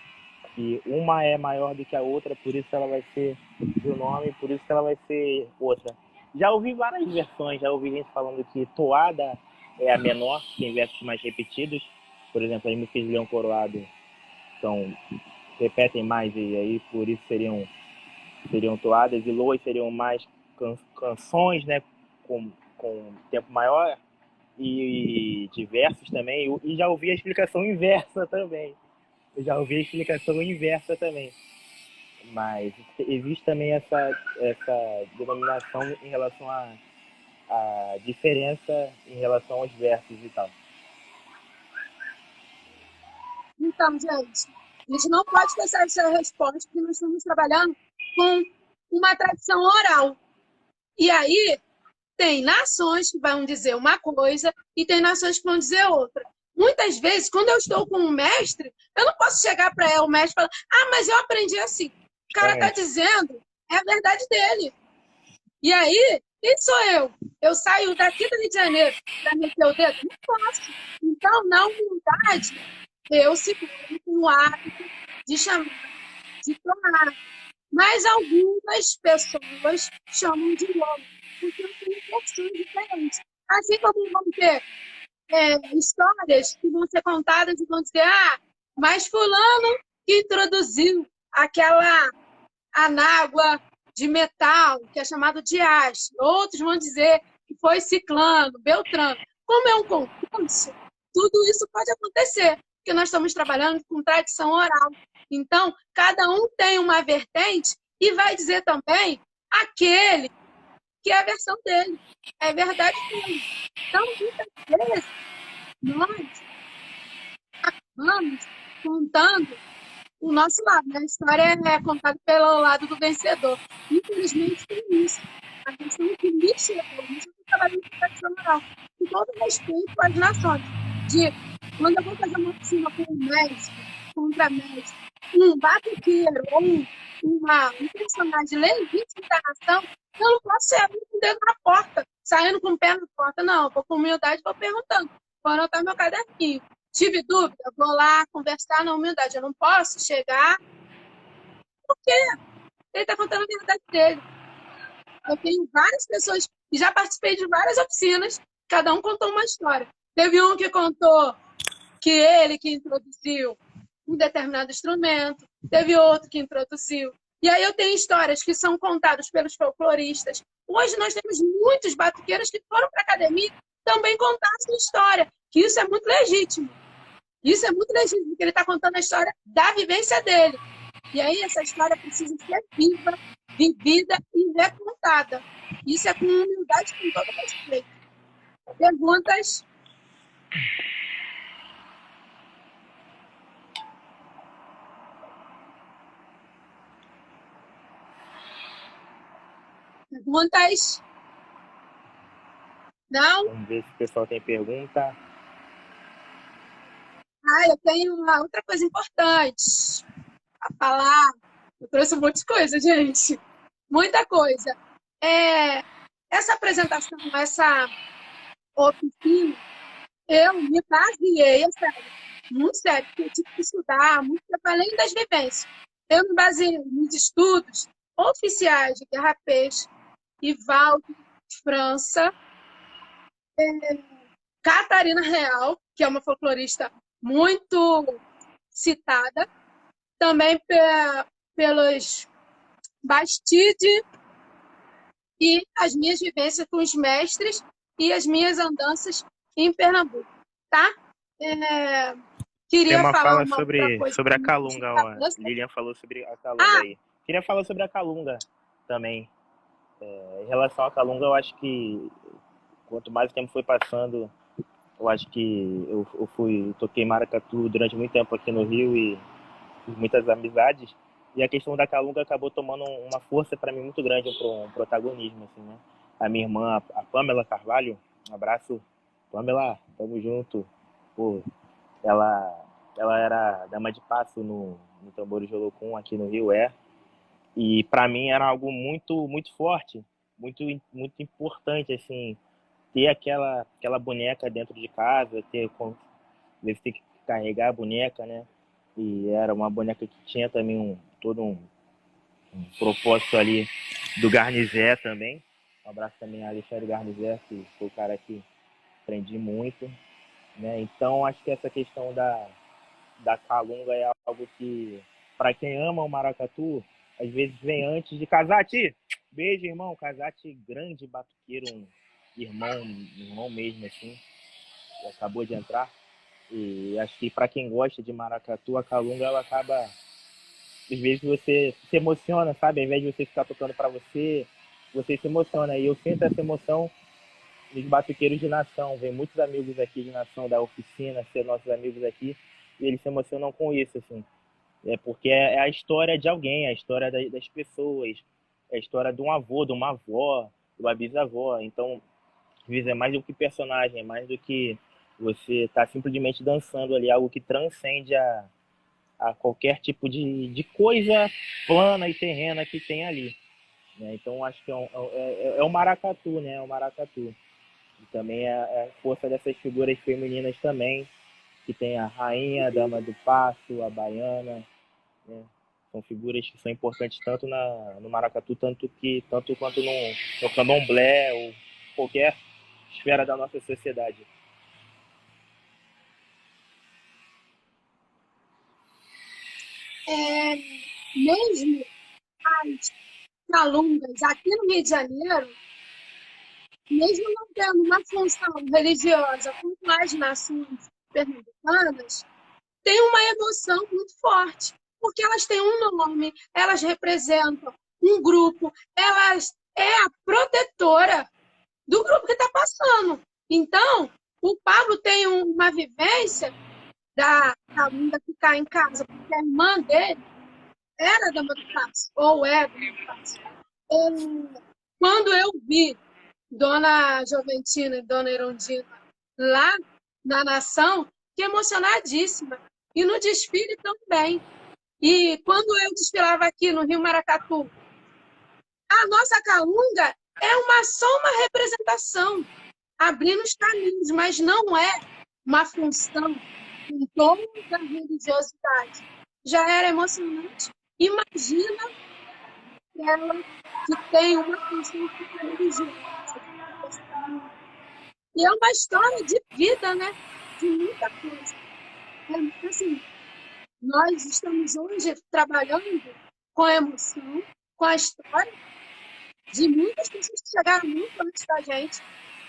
que uma é maior do que a outra, por isso ela vai ser de um nome, por isso que ela vai ser outra. Já ouvi várias versões, já ouvi gente falando que toada é a menor, tem versos mais repetidos, por exemplo, as músicas de Leão Coroado são, repetem mais e aí por isso seriam toadas, e loas seriam mais canções, né, com tempo maior e diversos também, e já ouvi a explicação inversa também. Eu já ouvi a explicação inversa também. Mas existe também essa denominação em relação à diferença em relação aos versos e tal. Então, gente, a gente não pode pensar essa resposta, porque nós estamos trabalhando com uma tradição oral. E aí, tem nações que vão dizer uma coisa e tem nações que vão dizer outra. Muitas vezes, quando eu estou com um mestre, eu não posso chegar para o mestre e falar: ah, mas eu aprendi assim. O cara está dizendo, é a verdade dele. E aí, quem sou eu? Eu saio daqui do Rio de Janeiro para meter o dedo? Não posso. Então, na humildade, eu seguro o hábito de chamar, de tomar. Mas algumas pessoas chamam de logo, porque tem versões diferentes. Assim como vão ter histórias que vão ser contadas e vão dizer: ah, mas fulano que introduziu aquela anágua de metal, que é chamado de haste. Outros vão dizer que foi ciclano, beltrano. Como é um concurso, tudo isso pode acontecer, porque nós estamos trabalhando com tradição oral. Então, cada um tem uma vertente e vai dizer também aquele que é a versão dele. É verdade dele. Então, muitas vezes, nós vamos contando o nosso lado, né? A história é contada pelo lado do vencedor. Infelizmente, tem isso. A questão que me chegou, isso eu estou trabalhando com tradição oral, com todo respeito às nações. De quando eu vou fazer uma oficina com um médico, contra médico, um batuqueiro ou um personagem legítimo da nação, eu não posso chegar com o dedo na porta, saindo com o pé na porta. Não, eu vou com humildade e vou perguntando. Vou anotar meu caderninho. Tive dúvida, vou lá conversar na humildade. Eu não posso chegar porque ele está contando a verdade dele. Eu tenho várias pessoas e já participei de várias oficinas, cada um contou uma história. Teve um que contou que ele que introduziu um determinado instrumento, teve outro que introduziu. E aí eu tenho histórias que são contadas pelos folcloristas. Hoje nós temos muitos batuqueiros que foram para a academia também contar a sua história, que isso é muito legítimo. Isso é muito legítimo, porque ele está contando a história da vivência dele. E aí essa história precisa ser viva, vivida e recontada. Isso é com humildade, com todo respeito. Perguntas? Perguntas? Não? Vamos ver se o pessoal tem pergunta. Ah, eu tenho uma outra coisa importante a falar. Eu trouxe um monte de coisa, gente. Muita coisa. Essa apresentação, essa oficina, eu me baseei, é sério, muito sério, porque eu tive que estudar muito tempo, além das vivências. Eu me baseei nos estudos oficiais de Guerra Peixe, Ivaldo, França, Catarina Real, que é uma folclorista muito citada, também pelos Bastide e as minhas vivências com os mestres e as minhas andanças em Pernambuco, tá? Tem Queria uma falar fala uma outra coisa sobre a também de Calunga, ó. cabeça. Lilian falou sobre a Calunga Ah, aí. Queria falar sobre a Calunga também. Em relação à Calunga, eu acho que quanto mais o tempo foi passando, eu acho que toquei maracatu durante muito tempo aqui no Rio e fiz muitas amizades. E a questão da Calunga acabou tomando uma força para mim muito grande, um protagonismo, assim, né? A minha irmã, a Pamela Carvalho, um abraço, Pamela, tamo junto. Pô, ela era dama de passo no Tambores de Olocum aqui no Rio, e para mim era algo muito muito forte, muito importante, assim, ter aquela boneca dentro de casa, ter que carregar a boneca, né? E era uma boneca que tinha também todo um propósito ali do Garnizé também. Um abraço também a Alexandre Garnizé, que foi o cara que aprendi muito. né? Então, acho que essa questão da Calunga é algo que, para quem ama o maracatu, às vezes vem antes de Casate. Beijo, irmão. Casate, grande batuqueiro, um irmão mesmo, assim, que acabou de entrar. E acho que para quem gosta de maracatu, a Calunga, ela acaba, às vezes você se emociona, sabe? Ao invés de você ficar tocando para você se emociona. E eu sinto essa emoção dos batuqueiros de Nação. Vem muitos amigos aqui de Nação, da oficina, ser nossos amigos aqui, e eles se emocionam com isso, assim. Porque é a história de alguém, a história das pessoas, é a história de um avô, de uma avó, de uma bisavó. Então, às vezes é mais do que personagem, é mais do que você tá simplesmente dançando ali, algo que transcende a qualquer tipo de coisa plana e terrena que tem ali, né? Então, acho que é o maracatu, né? É o maracatu. E também é a força dessas figuras femininas também, que tem a rainha, a dama do passo, a baiana, né? São figuras que são importantes tanto no maracatu, tanto quanto no candomblé ou qualquer esfera da nossa sociedade. É, mesmo as calungas aqui no Rio de Janeiro, mesmo não tendo uma função religiosa como as nações pernambucanas, tem uma emoção muito forte, porque elas têm um nome, elas representam um grupo, elas é a protetora do grupo que está passando. Então, o Pablo tem uma vivência da Calunga que está em casa, porque a irmã dele era dama do passo, ou é dama do passo. Quando eu vi Dona Joventina e Dona Erundina lá na Nação, fiquei emocionadíssima. E no desfile também. E quando eu desfilava aqui no Rio Maracatu, a nossa Calunga só uma representação, abrindo os caminhos, mas não é uma função em torno da religiosidade. Já era emocionante. Imagina ela que tem uma função religiosa. E é uma história de vida, né? De muita coisa. Assim, nós estamos hoje trabalhando com a emoção, com a história de muitas pessoas que chegaram muito antes da gente,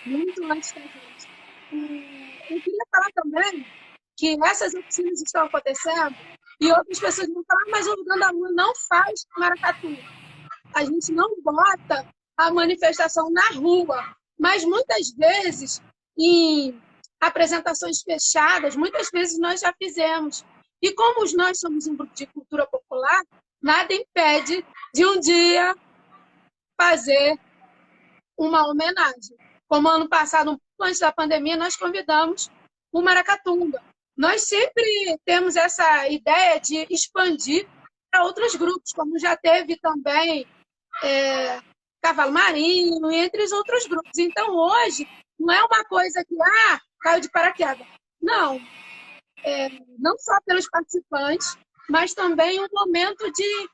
muito antes da gente. E eu queria falar também que essas oficinas estão acontecendo e outras pessoas vão falar, mas o Uganda Lua não faz maracatu. A gente não bota a manifestação na rua, mas muitas vezes em apresentações fechadas, muitas vezes nós já fizemos. E como nós somos um grupo de cultura popular, nada impede de um dia fazer uma homenagem. Como ano passado, um pouco antes da pandemia, nós convidamos o Maracatunga. Nós sempre temos essa ideia de expandir para outros grupos, como já teve também Cavalo Marinho, entre os outros grupos. Então, hoje, não é uma coisa que, caiu de paraquedas. Não. Não só pelos participantes, mas também um momento de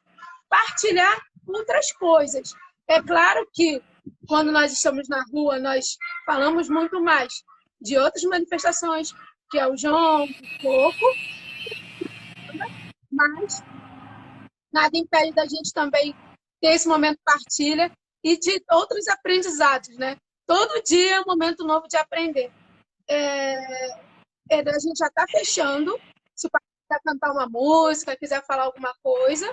partilhar outras coisas. É claro que, quando nós estamos na rua, nós falamos muito mais de outras manifestações, que é o jongo, o coco, mas nada impede da gente também ter esse momento de partilha e de outros aprendizados, né? Todo dia é um momento novo de aprender. A gente já está fechando. Se o papai quiser cantar uma música, quiser falar alguma coisa,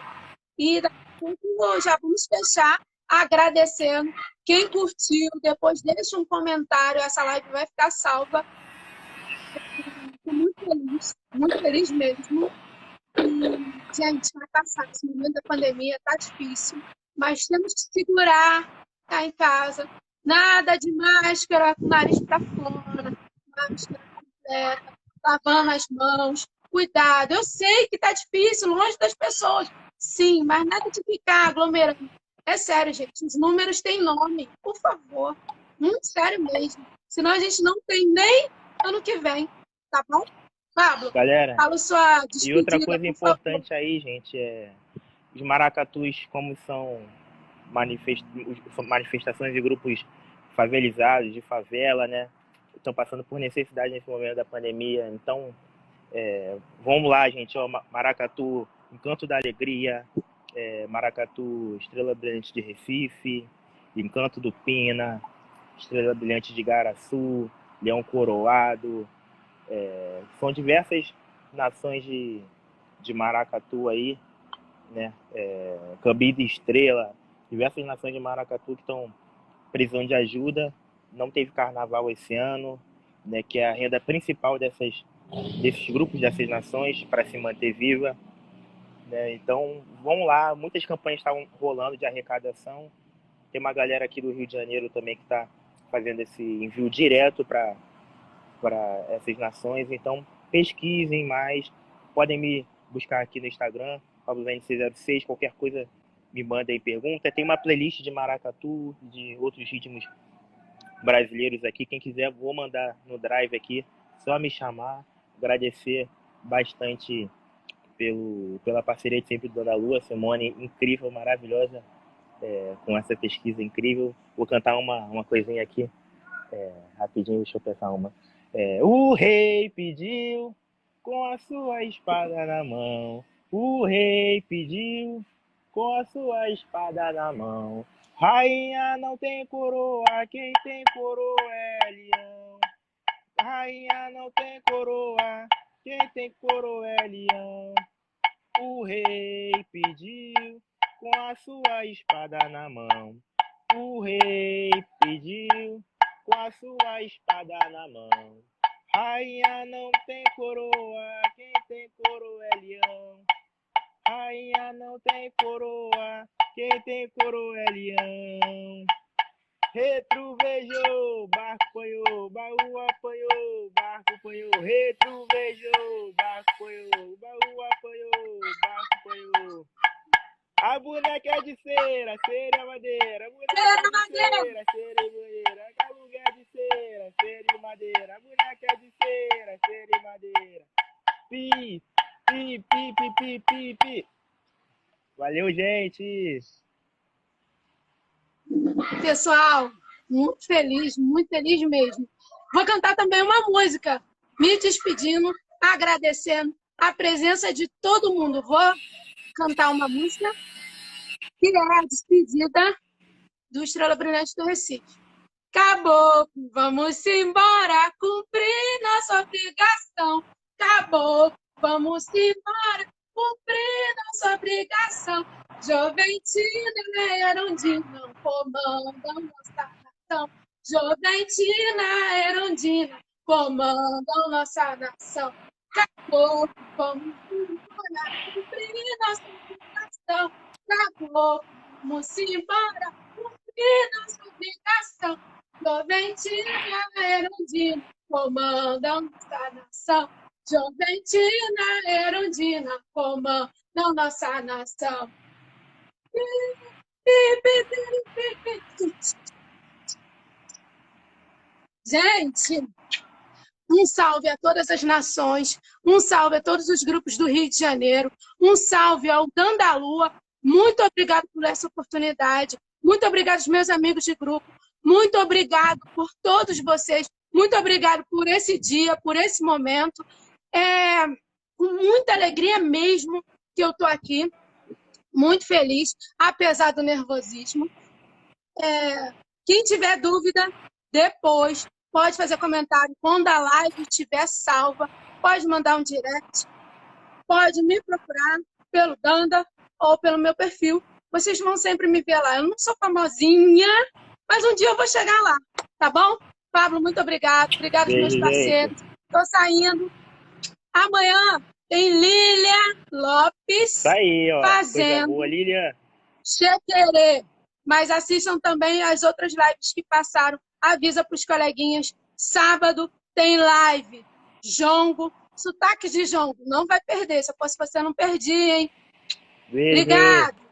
e daqui a pouco já vamos fechar agradecendo quem curtiu. Depois deixa um comentário, essa live vai ficar salva. Estou muito feliz mesmo. E, gente, vai passar. Esse momento da pandemia tá difícil, mas temos que segurar, ficar em casa. Nada de máscara, com o nariz para fora, máscara completa, lavando as mãos. Cuidado. Eu sei que tá difícil, longe das pessoas. Sim, mas nada de ficar aglomerando. É sério, gente. Os números têm nome, por favor. Muito sério mesmo. Senão a gente não tem nem ano que vem, tá bom? Pablo, Galera, fala sua e outra despedida, coisa por favor. importante aí, gente, os maracatus, como são manifestações de grupos favelizados, de favela, né? estão passando por necessidade nesse momento da pandemia. Então, vamos lá, gente. Ó, Maracatu, Encanto da Alegria, Maracatu, Estrela Brilhante de Recife, Encanto do Pina, Estrela Brilhante de Igaraçu, Leão Coroado. São diversas nações de maracatu aí, né? Cambida e Estrela, diversas nações de maracatu que estão precisando de ajuda. Não teve carnaval esse ano, né? Que é a renda principal desses grupos, dessas nações, para se manter viva, né? Então, vamos lá, muitas campanhas estavam rolando de arrecadação. Tem uma galera aqui do Rio de Janeiro também que está fazendo esse envio direto para essas nações. Então, pesquisem mais, podem me buscar aqui no Instagram, PabloVNC06, qualquer coisa me manda aí pergunta. Tem uma playlist de maracatu, de outros ritmos brasileiros aqui. Quem quiser, vou mandar no Drive aqui, só me chamar. Agradecer bastante pela parceria de sempre do Danda Lua, Simone, incrível, maravilhosa, com essa pesquisa incrível. Vou cantar uma coisinha aqui, rapidinho, deixa eu pensar uma. O rei pediu com a sua espada na mão. O rei pediu com a sua espada na mão. Rainha não tem coroa, quem tem coroa é leão. Rainha não tem coroa, quem tem coroa é leão. O rei pediu com a sua espada na mão. O rei pediu com a sua espada na mão. Rainha não tem coroa, quem tem coroa é leão. Rainha não tem coroa, quem tem coroa é leão. Retruvejou, barco apanhou, baú apanhou, barco apanhou. Retruvejou, barco apanhou, baú apanhou, barco apanhou. A boneca é de cera, cera e madeira. A boneca é de cera, cera e madeira. A mulher é de cera, cera e madeira. A boneca é de cera, cera e madeira. Pi, pi, pi, pi, pi, pi, pi. Valeu, gente! Pessoal, muito feliz mesmo. Vou cantar também uma música, me despedindo, agradecendo a presença de todo mundo. Vou cantar uma música que é a despedida do Estrela Brilhante do Recife. Caboclo, vamos embora, cumprir nossa obrigação. Caboclo, vamos embora, cumprir nossa obrigação. Joventina e Erundina comandam nossa nação. Joventina e Erundina comandam nossa nação. Caboclo, vamos embora, cumprir nossa obrigação. Caboclo, vamos embora, cumprir nossa obrigação. Joventina e Erundina comandam nossa nação. Joventina e Erundina comandam nossa nação. Gente, um salve a todas as nações, um salve a todos os grupos do Rio de Janeiro, um salve ao Danda Lua. Muito obrigado por essa oportunidade, muito obrigado aos meus amigos de grupo, muito obrigado por todos vocês, muito obrigado por esse dia, por esse momento. Com muita alegria mesmo que eu estou aqui, muito feliz, apesar do nervosismo. Quem tiver dúvida, depois pode fazer comentário. Quando a live estiver salva, pode mandar um direct, pode me procurar pelo Danda ou pelo meu perfil. Vocês vão sempre me ver lá. Eu não sou famosinha, mas um dia eu vou chegar lá, tá bom? Pablo, muito obrigado. Obrigado aos meus parceiros. Estou saindo. Amanhã tem Lília Lopes. Tá aí, ó. Fazendo. Coisa boa, Lília. Chequerê. Mas assistam também as outras lives que passaram. Avisa para os coleguinhas. Sábado tem live. Jongo. Sotaque de Jongo. Não vai perder. Se você não perdi, hein? Beijo. Obrigado.